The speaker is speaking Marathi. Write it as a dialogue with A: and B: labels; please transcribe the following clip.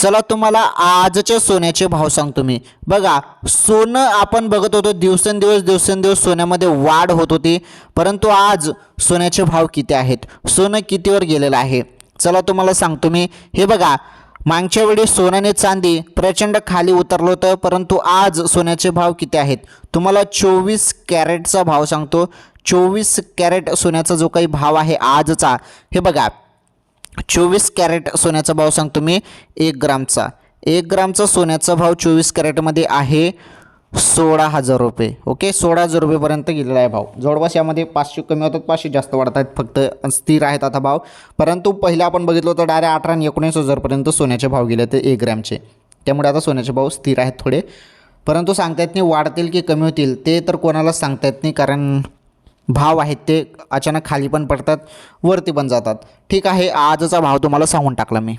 A: चला तुम्हाला आजचे सोन्याचे भाव सांगतो मी। बघा, सोनं आपण बघत होतो दिवसेंदिवस सोन्यामध्ये वाढ होत होती, परंतु आज सोन्याचे भाव किती आहेत, सोनं कितीवर गेलेलं आहे चला तुम्हाला सांगतो मी। हे बघा, मागच्या वेळी सोनं आणि चांदी प्रचंड खाली उतरलं होतं, परंतु आज सोन्याचे भाव किती आहेत तुम्हाला 24 कॅरेटचा भाव सांगतो। 24 कॅरेट सोन्याचा जो काही भाव आहे आजचा, हे बघा 24 कॅरेट सोन्याचा भाव सांगतो मी। 1 ग्रामचा 1 ग्रामचा सोन्याचा भाव 24 कॅरेटमध्ये आहे 16,000 रुपये। ओके, 16,000 रुपयेपर्यंत गेलेला आहे भाव। जवळपास यामध्ये 500 कमी होतात, 500 जास्त वाढत आहेत, फक्त स्थिर आहेत आता भाव। परंतु पहिलं आपण बघितलं होतं डायरेक्ट 18 आणि 19,000पर्यंत सोन्याचे भाव गेले ते 1 ग्रॅमचे। त्यामुळे आता सोन्याचे भाव स्थिर आहेत थोडे, परंतु सांगता येत नाही वाढतील की कमी होतील, ते तर कोणालाच सांगता येत नाही, कारण भाव आहेत ते अचानक खाली पण पडतात, वरती पण जातात। ठीक आहे, आजचा भाव तुम्हाला सांगून टाकला मी।